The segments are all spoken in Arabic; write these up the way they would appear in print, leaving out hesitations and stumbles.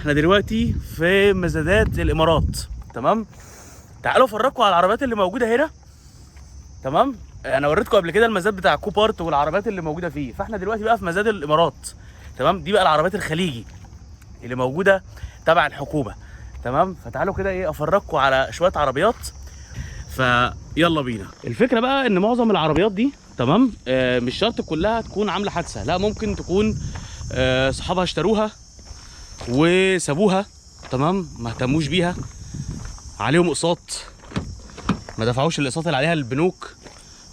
احنا دلوقتي في مزادات الامارات. تمام، تعالوا افرجكم على العربيات اللي موجوده هنا. تمام، انا وريتكم قبل كده المزاد بتاع كوبارت والعربيات اللي موجوده فيه، فاحنا دلوقتي بقى في مزاد الامارات. تمام، دي بقى العربيات الخليجي اللي موجوده تبع الحكومه. تمام، فتعالوا كده ايه افرجكم على شويه عربيات. فيلا بينا. الفكره بقى ان معظم العربيات دي تمام مش شرط كلها تكون عامله حادثه، لا ممكن تكون صحابها اشتروها وسابوها. تمام، ما اهتموش بيها، عليهم اقساط ما دفعوش الاقساط اللي عليها البنوك.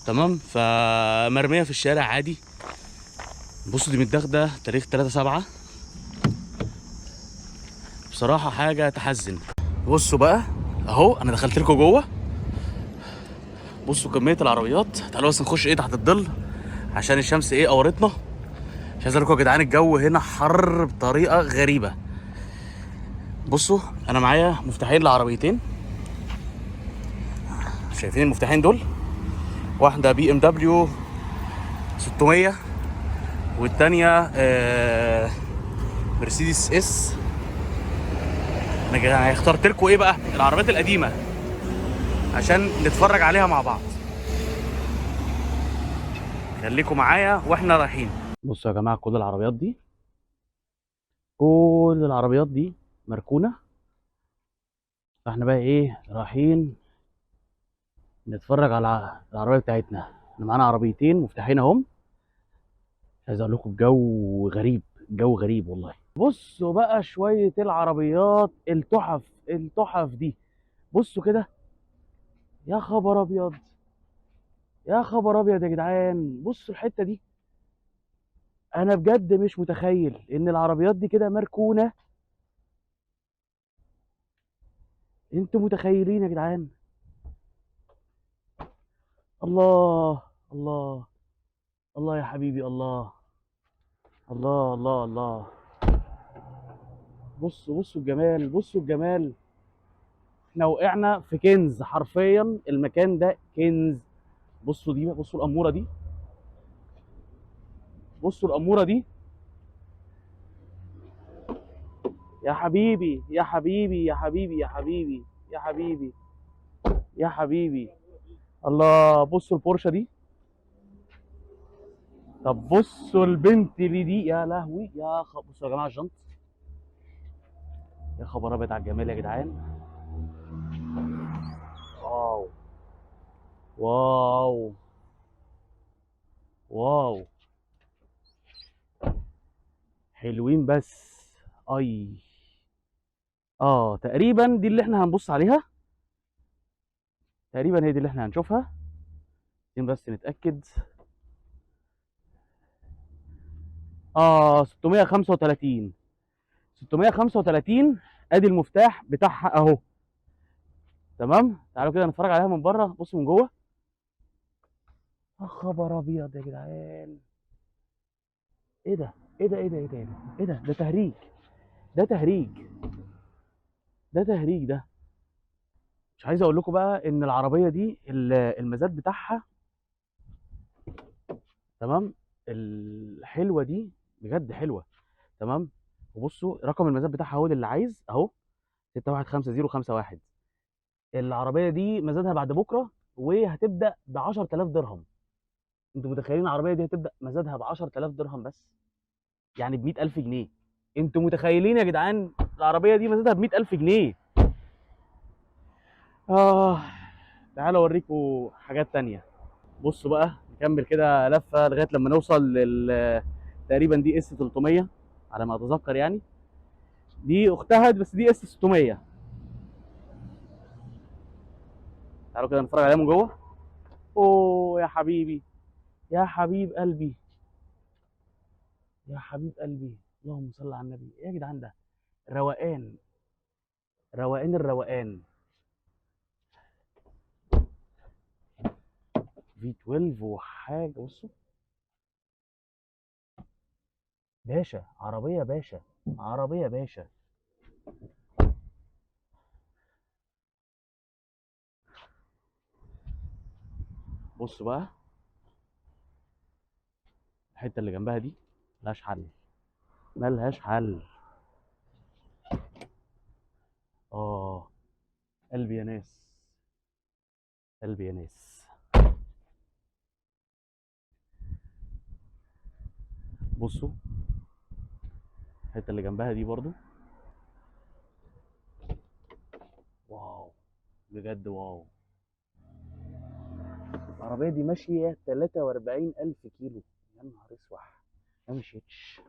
تمام، فمرميه في الشارع عادي. بصوا دي متاخده تاريخ 3/7. بصراحه حاجه تحزن. بصوا بقى اهو، انا دخلت لكم جوه. بصوا كميه العربيات. تعالوا بس نخش ايه تحت الظل عشان الشمس ايه قورتنا. مش عايز اقول لكم يا جدعان الجو هنا حر بطريقه غريبه. بصوا انا معايا مفتاحين لعربيتين. شايفين المفتاحين دول؟ واحده بي ام دبليو 600 والتانيه مرسيدس اس. انا اخترت لكم ايه بقى العربيات القديمه عشان نتفرج عليها مع بعض. خليكم معايا واحنا رايحين. بصوا يا جماعه كل العربيات دي مركونه. فاحنا بقى ايه رايحين نتفرج على العربيه بتاعتنا. احنا معانا عربيتين مفتاحين اهم. عايز اقول لكم الجو غريب، الجو غريب والله. بصوا بقى شويه العربيات التحف، التحف دي. بصوا كده، يا خبر ابيض، يا خبر ابيض يا جدعان. بصوا الحته دي، انا بجد مش متخيل ان العربيات دي كده مركونه. انتوا متخيلين يا جدعان؟ الله الله الله يا حبيبي، الله الله الله الله. بصوا الجمال، بصوا الجمال. احنا وقعنا في كنز حرفيا، المكان ده كنز. بصوا دي، بصوا الاموره دي، بصوا الاموره دي. يا حبيبي يا حبيبي يا حبيبي يا حبيبي يا حبيبي يا حبيبي. الله، بصوا البورشه دي. طب بصوا البنت اللي دي، يا لهوي بصوا يا جماعه الجنط. يا خبر ابيض على الجمال يا جدعان. واو واو واو. حلوين بس. اي تقريبا دي اللي احنا هنبص عليها. تقريبا هي دي اللي احنا هنشوفها. عشان بس نتاكد. 635. 635. ادي المفتاح بتاعها اهو. تمام، تعالوا كده نتفرج عليها من بره. بصوا من جوه. يا خبر ابيض يا جدعان. ايه ده، ايه ده، ايه ده، ايه ده، ايه ده، ايه ده تهريج، ده تهريج، ده تهريج ده. مش عايز اقول لكم بقى ان العربيه دي المزاد بتاعها. تمام، الحلوه دي بجد حلوه. تمام، وبصوا رقم المزاد بتاعها هو اللي عايز اهو. 615051. العربيه دي مزادها بعد بكره وهتبدا ب 10000 درهم. انتوا متخيلين العربيه دي هتبدا مزادها ب 10000 درهم بس؟ يعني ب 100000 جنيه. انتوا متخيلين يا جدعان العربيه دي مزادها ب 100000 جنيه؟ اه. تعالوا اوريكم حاجات تانية. بصوا بقى نكمل كده لفه لغايه لما نوصل تقريبا دي اس 300 على ما اتذكر يعني. دي اختها بس دي اس 600. تعالوا كده نتفرج عليها من جوه. اوه يا حبيبي، يا حبيب قلبي، يا حبيب قلبي. اللهم صل على النبي. ايه يا جدعان ده؟ روقان، روقان الروقان. في 12 وحاجه. بصوا باشا، عربيه باشا، عربيه باشا. بصوا بقى الحته اللي جنبها دي ملهاش حل، ملهاش حل. قلبي يا ناس، قلبي يا ناس. بصوا الحته اللي جنبها دي برضو، واو، بجد واو. العربيه دي ماشيه 43,000 كيلو، يا نهار اسوح، ما مشيتش.